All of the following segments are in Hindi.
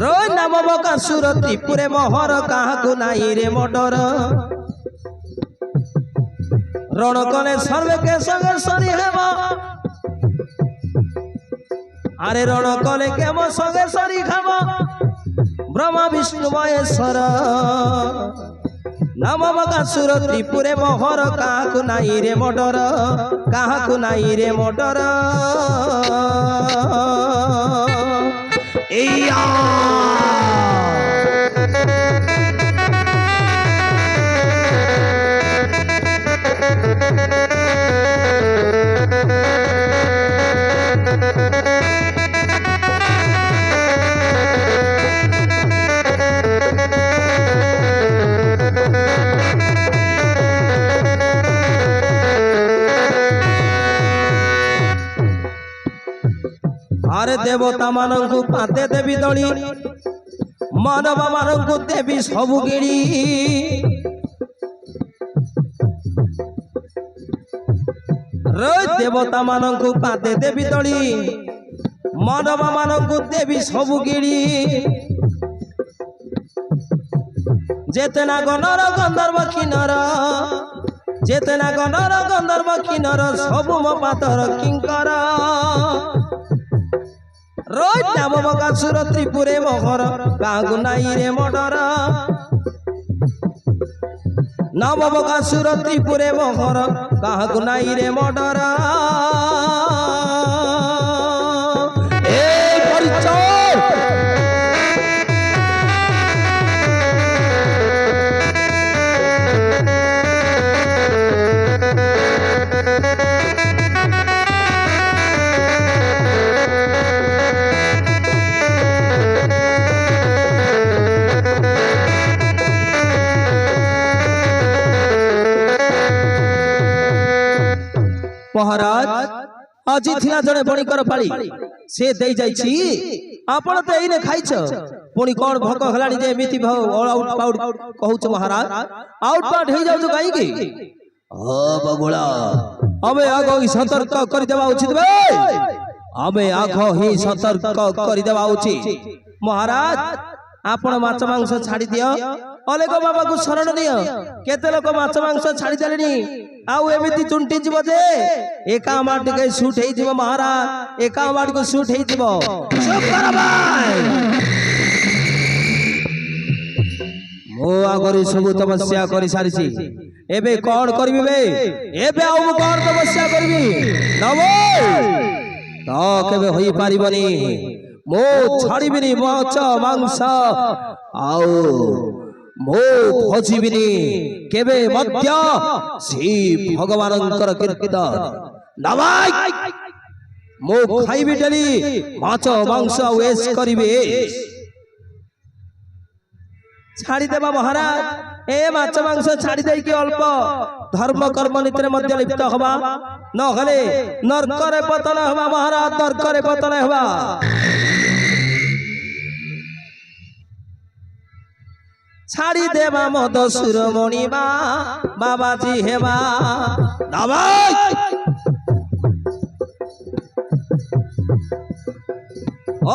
रोज नवबकासुर त्रिपुरे मोहर काहाकु नाई रे मोटर रण कले सर्वे के संगे सरी हेबा अरे रण कले के मो संगे सरी खाबा ब्रह्मा विष्णु महेश्वर नवबकासुर त्रिपुरे मोहर काहाकु नाई रे मोटर काहाकु नाई रे मोटर अरे देवता मानंकु पाते देवी दली मानव मानंकु देवी सबु गिड़ी रोज देवता मानंकु पाते देवी दली मानव मानंकु देवी सबु गिड़ी जेतना गणर गंधर्व किन्नर जेतना गणर गंधर्व किन्नर सबु मो पातर किंकर रोज नवबकासुर त्रिपुरे मोहर काहाकु नाई रे मोटर नवबकासुर त्रिपुरे मोहर काहाकु नाई रे मोटर महाराज आज थिला जड़े बणिकर पाली से दे जाइछि आपण तो एने खाइछ पुणी कोन भोक हलानी जे एमिति भाव ऑल आउट पाउट कहूछ महाराज आउट पाउट हे जाउ काई की ओ बगुला अबे आगो ही सतर्क कर देबा उचित बे अबे आगो ही सतर्क कर देबा उचित महाराज आपण माछ मांस छाड़ी दियो अलेक बाबा को शरण दियो केते लोक माछ मांस छाड़ी देलेनी आउ एमिति चुंटी जीव जे एका माटी के सूट हे जीव महाराज एका माटी को सूट हे जीव चुप कर भाई मो आगरी सब तपस्या करि सारिछि एबे कोन करबी बे एबे आउ कोन तपस्या करबी नबो तो केबे होई पारिबनी मो छाड़ीबिनी माछ मांस आउ मो भोजिबिनी केबे मध्य श्री भगवानंकर कीर्तन नवाई मो खाइबी डेली माछ मांस वेश करिबे छाड़ी देबा महाराज ए माछ मांस छाड़ी देई कि अल्प धर्म कर्म नीति मध्य लिप्त हवा न हले नरकरे पतन हवा महाराज नरकरे पतन हवा छाड़ी देवा मद सुरमणि बाबाजी हेबा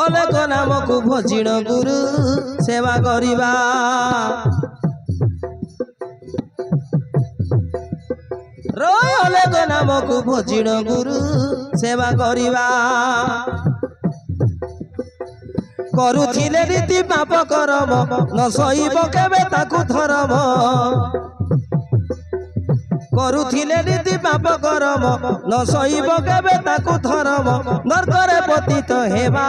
अलेक नाम को भजिण गुरु सेवा करिबा रोय अलेक नाम को भजिण गुरु सेवा करिबा करुथिले रीति पाप करम न सहिब केबे ताकु धरम करुथिले रीति पाप करम न सहिब केबे ताकु धरम नरकरे पतित हेबा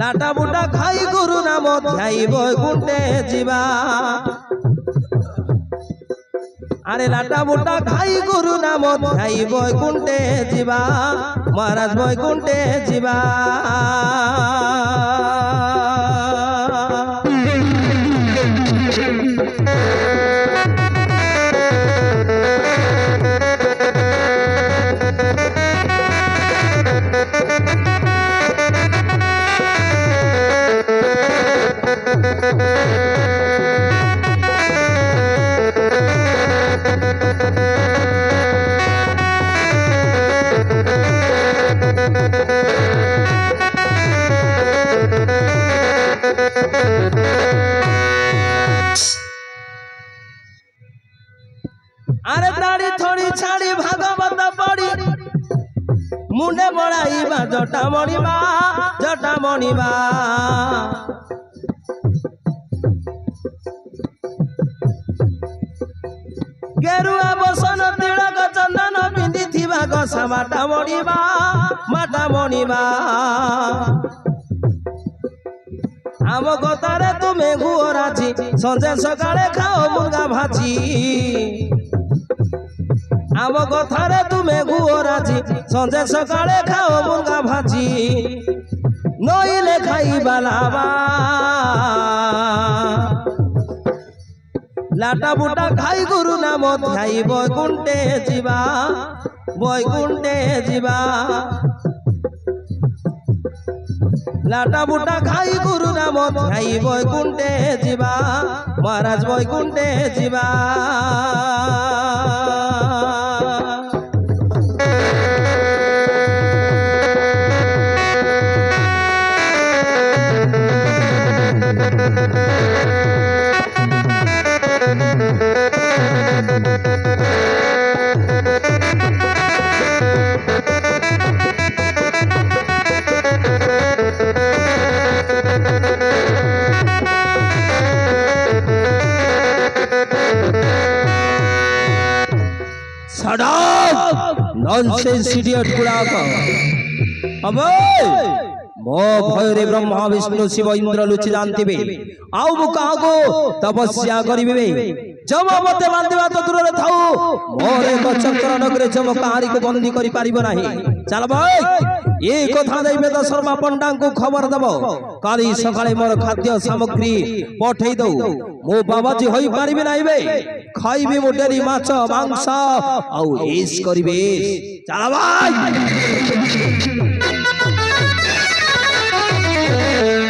लाटा बुटा खाई गुरु नाम ध्याई बैकुंठे जीवा अरे लाटा बुटा खाई गुरु नाम ध्याई बैकुंठे जीवा महाराज बैकुंठे जीवा अरे दाढ़ी थोड़ी छाड़ी भागवत पड़ी मुंडे बड़ाइबा जटा मणिबा गेरुआ बसन तिलक चंदन पिंधि थिबा गसा माटा मणिबा आम कतारे तुमे गुराजी संजे सकाळे खाओ मुर्गा भाजी आम कथारे तुमे गुराजी संजे सकाळे खाओ मुर्गा भाजी नईले खाइबा लाबा लाटा बुटा खाई गुरु नाम ध्याई बैकुंठे जीवा लाटा बुटा खाई गुरु नाम ध्याई बैकुंठे जीवा महाराज बैकुंठे जीवा नॉनसेंस इडियट गुड़ाक अबे मो भयरे ब्रह्मा विष्णु शिव इंद्र लुचि जानथिबे आउ मु कागो तपस्या करिबे जम मते बांधिबा तो दूर रे थाउ मोर एक चक्र नगरे जम कहारी को बंदी करि पारिबो नाही चल भाई ए कथा देबे तो शर्मा पंडा को खबर दबो काली सकाळे मोर खाद्य सामग्री पठै दउ मो बाबाजी होई पारिबे नाही बे खाइबे मो डेरी माछ मांस आउ एस करिबे चल भाई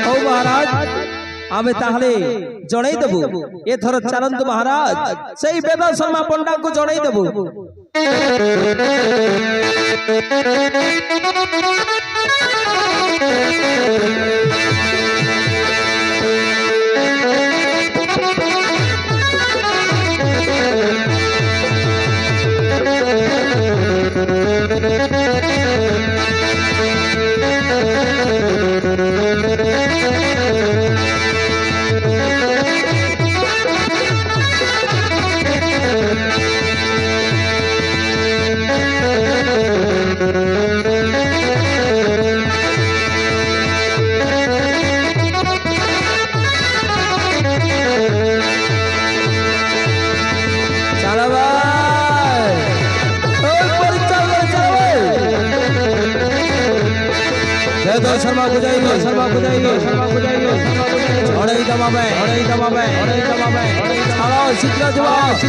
ओ महाराज आमे ताहले जणाई देबु एथर चलंत महाराज सेई वेद शर्मा पंडा को जणाई देबु शर्मा बुझाई शीघ्र जवाब